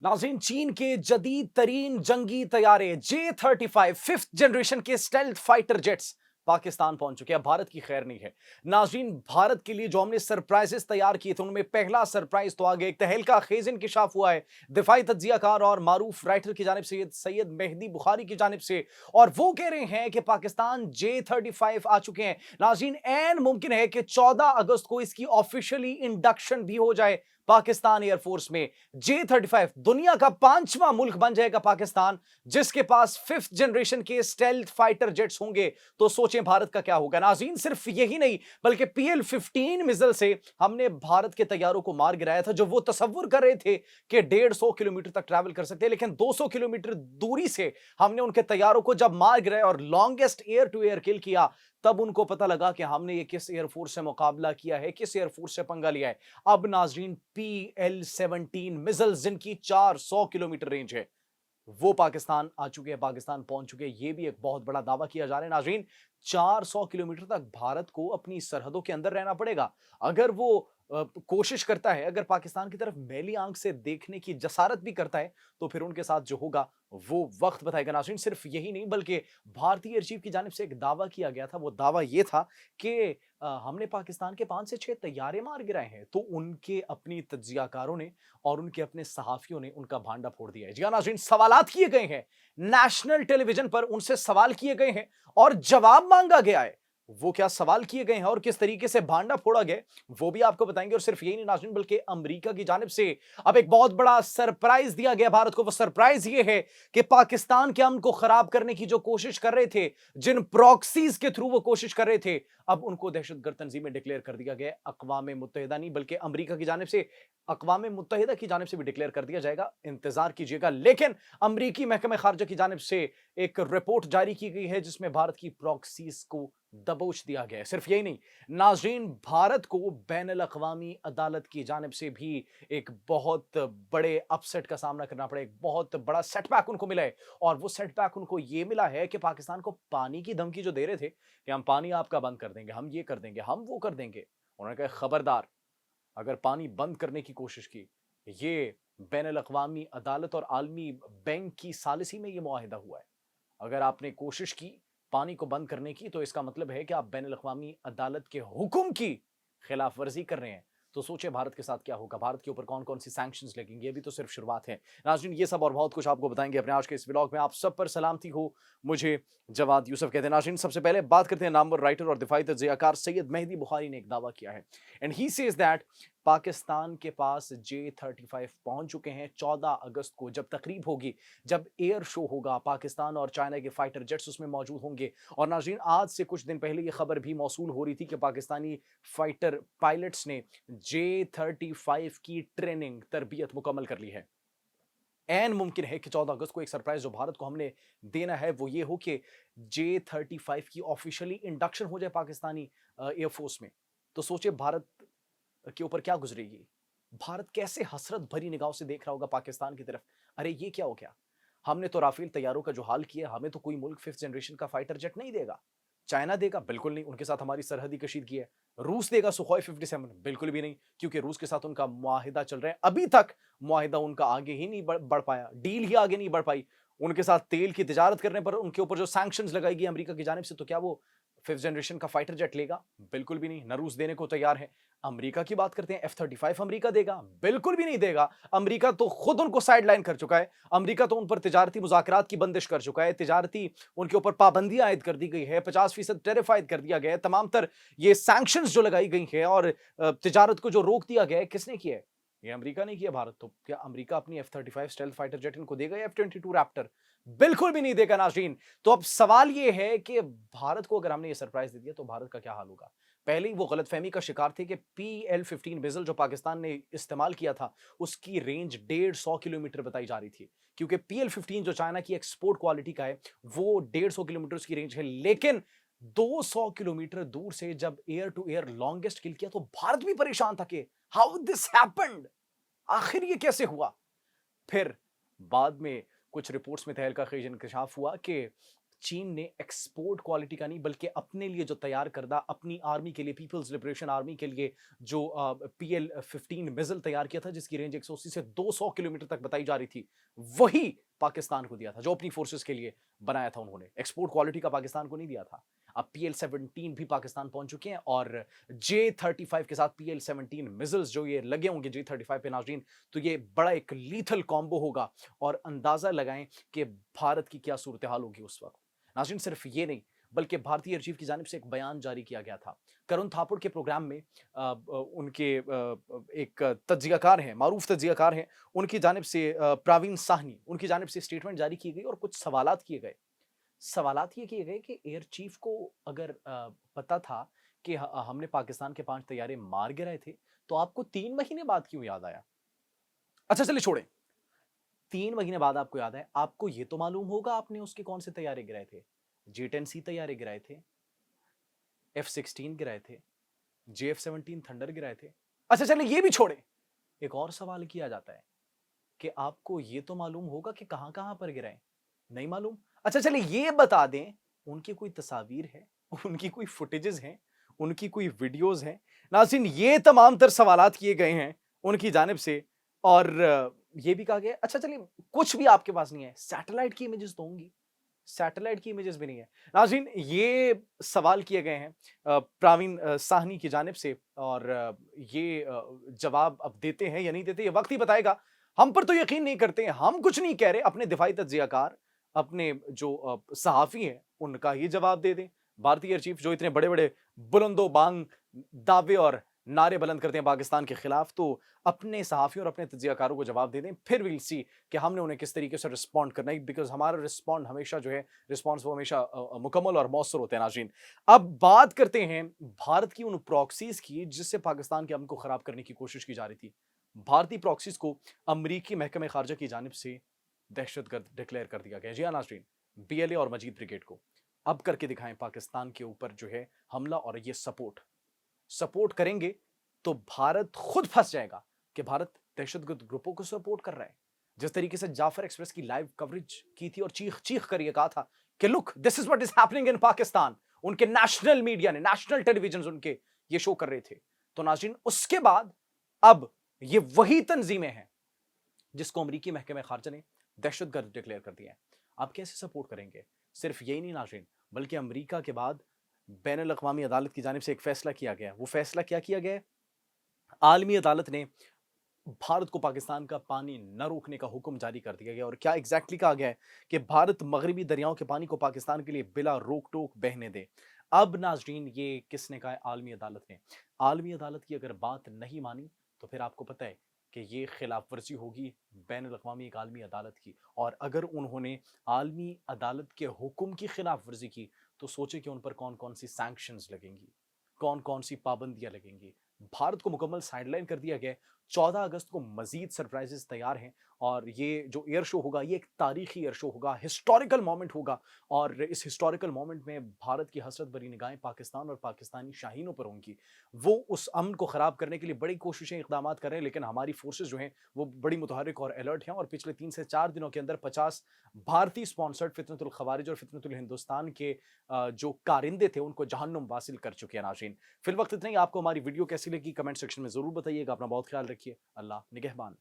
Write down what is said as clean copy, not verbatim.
नाज़रीन, चीन के जदीद तरीन जंगी तैयारे J-35 फिफ्थ जनरेशन के स्टेल्थ फाइटर जेट्स पाकिस्तान पहुंच चुके हैं। भारत की खैर नहीं है। नाज़रीन, भारत के लिए जो हमने सरप्राइजेस तैयार किए थे उनमें पहला सरप्राइज तो आगे एक तहलका खेज इंकिशाफ हुआ है दिफाई तज्जियाकार और मारूफ राइटर की जानिब से सैयद मेहदी बुखारी की जानिब से, और वो कह रहे हैं कि पाकिस्तान J-35 आ चुके हैं। नाज़रीन, एन मुमकिन है कि 14 अगस्त को इसकी ऑफिशियली इंडक्शन भी हो जाए पाकिस्तान एयरफोर्स में। J-35 दुनिया का 5वां मुल्क बन जाएगा पाकिस्तान, जिसके पास फिफ्थ जनरेशन के स्टेल्थ फाइटर जेट्स होंगे। तो सोचें भारत का क्या होगा। नाज़रीन, सिर्फ यही नहीं बल्कि PL-15 मिसाइल से हमने भारत के तैयारों को मार गिराया था, जो वो तसव्वुर कर रहे थे कि 150 किलोमीटर तक ट्रैवल कर सकते हैं, लेकिन 200 किलोमीटर दूरी से हमने उनके तैयारों को जब मार गिराया और लॉन्गेस्ट एयर टू एयर किल किया, तब उनको पता लगा कि हमने ये किस एयरफोर्स से मुकाबला किया है, किस एयरफोर्स से पंगा लिया है। अब नाज़रीन, PL-17 मिसाइल्स जिनकी 400 किलोमीटर रेंज है, वो पाकिस्तान आ चुके हैं, पाकिस्तान पहुंच चुके हैं। ये भी एक बहुत बड़ा दावा किया जा रहा है। नाज़रीन, 400 किलोमीटर तक भारत को अपनी सरहदों के अंदर रहना पड़ेगा। अगर वो कोशिश करता है, अगर पाकिस्तान की तरफ मैली आंख से देखने की जसारत भी करता है, तो फिर उनके साथ जो होगा वो वक्त बताएगा। नाज़रीन, सिर्फ यही नहीं बल्कि भारतीय एयर चीफ की जानिब से एक दावा किया गया था। वो दावा ये था कि हमने पाकिस्तान के 5 से 6 तैयारे मार गिराए हैं। तो उनके अपनी तज्जियाकारों ने और उनके अपने सहाफियों ने उनका भांडा फोड़ दिया है। जी हाँ नाज़रीन, सवालात किए गए हैं, नेशनल टेलीविजन पर उनसे सवाल किए गए हैं और जवाब मांगा गया है। वो क्या सवाल किए गए हैं और किस तरीके से भांडा फोड़ा गया, वो भी आपको बताएंगे। और सिर्फ यही नहीं नाज़रीन, बल्कि अमेरिका की जानिब से अब एक बहुत बड़ा सरप्राइज दिया गया भारत को। वो सरप्राइज ये है कि पाकिस्तान के अमन को खराब करने की जो कोशिश कर रहे थे, जिन प्रॉक्सीज के थ्रू वो कोशिश कर रहे थे, अब उनको दहशतगर्द तंजीमें डिक्लेयर कर दिया गया। अक़वाम मुत्तहिदा नहीं बल्कि अमेरिका की जानिब से अक़वाम मुत्तहिदा की जानिब से भी डिक्लेयर कर दिया जाएगा, इंतजार कीजिएगा। लेकिन अमरीकी महकमे खारजा की जानिब से एक रिपोर्ट जारी की गई है जिसमें भारत की प्रॉक्सीज को दबोच दिया गया है। सिर्फ यही नहीं नाज़रीन, भारत को बैनुल अक़वामी अदालत की जानिब से भी एक बहुत बड़े अपसेट का सामना करना पड़ा, एक बहुत बड़ा सेटबैक उनको मिला है। और वो सेटबैक उनको ये मिला है कि पाकिस्तान को पानी की धमकी जो दे रहे थे कि हम पानी आपका बंद कर देंगे, हम ये कर देंगे, हम वो कर देंगे, उन्होंने कहा खबरदार, अगर पानी बंद करने की कोशिश की, ये बैनुल अक़वामी अदालत और आलमी बैंक की सालिसी में ये मुआहिदा हुआ है। अगर आपने कोशिश की पानी को बंद करने की, तो इसका मतलब है कि आप बैनुल अक़वामी अदालत के हुक्म की खिलाफ वर्जी कर रहे हैं। तो सोचिए भारत के साथ क्या होगा, भारत के ऊपर कौन-कौन सी सैंक्शंस लगेंगे। ये भी तो सिर्फ शुरुआत है। नाज़रीन, ये सब और बहुत कुछ आपको बताएंगे अपने आज के इस व्लॉग में। आप सब पर सलामती हो। मुझे जवाद यूसुफ कहते हैं। नाज़रीन, सबसे पहले बात करते हैं नामवर राइटर और दिफाई तज्ज़ियाकार सैयद मेहदी बुखारी ने एक दावा किया है, and he says that Pakistan के पास J-35 पहुंच चुके हैं। 14 अगस्त को जब तकरीब होगी, जब एयर शो होगा, पाकिस्तान और चाइना के फाइटर जेट्स उसमें मौजूद होंगे। और नाज़रीन, आज से कुछ दिन पहले ये खबर भी मौसूल हो रही थी कि पाकिस्तानी फाइटर पायलट्स ने J-35 की ट्रेनिंग तरबियत मुकम्मल कर ली है। एन मुमकिन है कि 14 अगस्त को एक सरप्राइज जो भारत को हमने देना है वो ये हो कि J-35 की ऑफिशियली इंडक्शन हो जाए पाकिस्तानी एयरफोर्स में। तो सोचिए भारत के ऊपर क्या गुजरेगी। भारत कैसे हसरत भरी निगाहों से देख रहा होगा पाकिस्तान की तरफ। अरे ये क्या हो गया, हमने तो राफेल तैयारों का जो हाल किया, हमें तो कोई मुल्क फिफ्थ जनरेशन का फाइटर जेट नहीं देगा। चाइना देगा? बिल्कुल नहीं, उनके साथ हमारी सरहदी कशीदगी है। रूस देगा सुखोई 57? बिल्कुल भी नहीं, क्योंकि रूस के साथ उनका मुआहिदा चल रहा है। अभी तक मुआहिदा उनका आगे ही नहीं बढ़ पाया, डील ही आगे नहीं बढ़ पाई। उनके साथ तेल की तिजारत करने पर उनके ऊपर जो सैंक्शंस लगाई गई अमेरिका की जानिब से, तो क्या वो फिफ्थ जनरेशन का फाइटर जेट लेगा? बिल्कुल भी नहीं, ना रूस देने को तैयार है। अमेरिका की बात करते हैं, F-35 अमेरिका देगा? बिल्कुल भी नहीं देगा। अमेरिका तो खुद उनको साइडलाइन कर चुका है। अमेरिका तो उन पर तिजारती मुज़ाकरात की बंदिश कर चुका है, तिजारती उनके ऊपर पाबंदियां आयद कर दी गई है, 50% टैरिफ आयद कर दिया गया है, तमाम तर ये सैंक्शंस जो लगाई गई है और तिजारत को जो रोक दिया गया है, किसने किया है? ये अमेरिका ने किया। भारत तो क्या अमेरिका अपनी F-35 स्टेल्थ फाइटर जेट इनको देगा या F-22 रैप्टर? बिल्कुल भी नहीं देगा नाज़रीन। तो अब सवाल ये है कि भारत को अगर हमने ये सरप्राइज दे दिया तो भारत का क्या हाल होगा? पहले ही वो गलतफहमी का शिकार थे कि PL-15 मिसाइल जो पाकिस्तान ने इस्तेमाल किया था, उसकी रेंज 150 किलोमीटर बताई जा रही थी। क्योंकि PL-15 जो चाइना की एक्सपोर्ट क्वालिटी का है, वो 150 किलोमीटर उसकी रेंज है। लेकिन 200 किलोमीटर दूर से जब एयर टू एयर लॉन्गेस्ट किल किया, तो भारत भी परेशान था कि हाउ दिस हैपेंड, आखिर ये कैसे हुआ? फिर बाद में कुछ रिपोर्ट्स में तहलका खेज इंकशाफ हुआ कि चीन ने एक्सपोर्ट क्वालिटी का नहीं बल्कि अपने लिए जो तैयार करदा अपनी आर्मी के लिए, पीपल्स लिबरेशन आर्मी के लिए जो PL-15 मिसाइल तैयार किया था जिसकी रेंज 180 से 200 किलोमीटर तक बताई जा रही थी, वही पाकिस्तान को दिया था जो अपनी फोर्सेस के लिए बनाया था उन्होंने। एक्सपोर्ट क्वालिटी का पाकिस्तान को नहीं दिया था। अब PL-17 भी पाकिस्तान पहुंच चुके हैं और J-35 के साथ PL-17 मिसाइल्स जो ये लगे होंगे J-35 पे नाज़रीन, तो ये बड़ा एक लीथल कॉम्बो होगा और अंदाजा लगाएं कि भारत की क्या सूरत हाल होगी उस वक्त। नाज़रीन सिर्फ ये नहीं बल्कि भारतीय एयर चीफ की जानिब से एक बयान जारी किया गया था। करुण थापुड़ के प्रोग्राम में उनके एक तज्जियाकार हैं, मारूफ तज्जियाकार हैं, उनकी जानिब से प्रवीण साहनी, उनकी जानिब से स्टेटमेंट जारी की गई और कुछ सवालात किए गए। सवालात ये किए गए कि एयर चीफ को अगर पता था कि हमने पाकिस्तान के 5 तैयारे मार गिराए थे, तो आपको 3 महीने बाद क्यों याद आया? अच्छा चलिए छोड़ें। 3 महीने बाद आपको याद है, आपको ये तो मालूम होगा आपने उसके कौन से तैयारे गिराए थे? J-10C तैयारे गिराए थे, F-16 गिराए थे, JF-17 थंडर गिराए थे। अच्छा चलिए ये भी छोड़ें। एक और सवाल किया जाता है कि आपको ये तो मालूम होगा कि कहां-कहां पर गिराए? नहीं मालूम? अच्छा चलिए ये बता दें, उनकी कोई तस्वीर है? उनकी कोई फुटेजेस हैं? उनकी कोई वीडियोस हैं? नाज़रीन ये तमाम तर सवालात किए गए हैं उनकी जानिब से और ये भी कहा गया अच्छा चलिए कुछ भी आपके पास नहीं है, सैटेलाइट की इमेजेस तो होंगी। सैटेलाइट की इमेजेस भी नहीं है। नाज़रीन ये सवाल किए गए हैं प्रवीण साहनी की जानिब से और ये जवाब अब देते हैं या नहीं देते ये वक्त ही बताएगा। हम पर तो यकीन नहीं करते, हम कुछ नहीं कह रहे, अपने दिफाई तज्जियाकार, अपने जो सहाफ़ी हैं, उनका ही जवाब दे दें। भारतीय एयर चीफ जो इतने बड़े-बड़े बुलंदो-बांग दावे और नारे बुलंद करते हैं पाकिस्तान के खिलाफ, तो अपने सहाफ़ियों और अपने तज्जियाकारों को जवाब दे दें, फिर विल सी कि हमने उन्हें किस तरीके से रिस्पॉन्ड करना है बिकॉज़ हमारा रिस्पॉन्ड हमेशा जो है रिस्पॉन्स वो हमेशा मुकम्मल और मौसर होते हैं नाज़रीन। अब बात करते हैं भारत की उन प्रॉक्सीज़ की जिससे पाकिस्तान के अमन को ख़राब करने की कोशिश की जा रही थी। भारतीय प्रॉक्सीज़ को अमरीकी महकमे ख़ारिजा की जानिब से दहशतगर्द डिक्लेयर कर दिया गया। जी हाँ नाज़रीन, BLA और मजीद ब्रिगेड को। अब करके दिखाएं पाकिस्तान के ऊपर जो है हमला और ये सपोर्ट करेंगे तो भारत खुद फंस जाएगा कि भारत दहशतगर्द ग्रुपों को सपोर्ट कर रहा है। जिस तरीके से जाफर एक्सप्रेस की लाइव कवरेज की थी और चीख चीख कर ये कहा था कि look this is what is happening in Pakistan, उनके नेशनल मीडिया ने, नेशनल टेलीविजन उनके ये शो कर रहे थे। तो नाज़रीन उसके बाद अब ये वही तंजीमें हैं जिसको अमरीकी महकमे खारजा ने दहशतगर्द डिक्लेयर कर दिया है। आप कैसे सपोर्ट करेंगे? सिर्फ यही नहीं नाज़रीन, बल्कि अमरीका के बाद बैनुल अक़वामी अदालत की जानिब से एक फैसला किया गया। वो फैसला क्या किया गया? आलमी अदालत ने भारत को पाकिस्तान का पानी न रोकने का हुक्म जारी कर दिया गया और क्या एग्जैक्टली कहा गया है कि भारत मगरबी दरियाओं के पानी को पाकिस्तान के लिए बिला रोक टोक बहने दे। अब नाजरीन ये किसने कहा है? आलमी अदालत ने। आलमी अदालत की अगर बात नहीं मानी तो फिर आपको पता है कि ये खिलाफ वर्जी होगी बैनुल अक़वामी एक आलमी अदालत की, और अगर उन्होंने आलमी अदालत के हुक्म की खिलाफ वर्जी की तो सोचे कि उन पर कौन कौन सी सैंक्शंस लगेंगी, कौन कौन सी पाबंदियां लगेंगी। भारत को मुकम्मल साइडलाइन कर दिया गया है। 14 अगस्त को मजीद सरप्राइजेस तैयार हैं और ये जो एयर शो होगा ये एक तारीखी एयर शो होगा, हिस्टोरिकल मोमेंट होगा और इस हिस्टोरिकल मोमेंट में भारत की हसरत भरी निगाहें पाकिस्तान और पाकिस्तानी शाहीनों पर होंगी। वो उस अमन को ख़राब करने के लिए बड़ी कोशिशें, इक़दाम कर रहे हैं, लेकिन हमारी फोर्सेस जो हैं वो बड़ी मुतहर्रिक और अलर्ट हैं और पिछले 3 से 4 दिनों के अंदर 50 भारतीय स्पॉन्सर्ड फितनतुल ख़वारिज और फितनतुल हिंदुस्तान के जो कारिंदे थे उनको जहन्नुम वासिल कर चुके हैं नाज़रीन। फिल वक्त इतना ही। आपको हमारी वीडियो कैसी लगी कमेंट सेक्शन में ज़रूर बताइएगा। अपना बहुत ख्याल रखिए। अल्लाह निगहबान।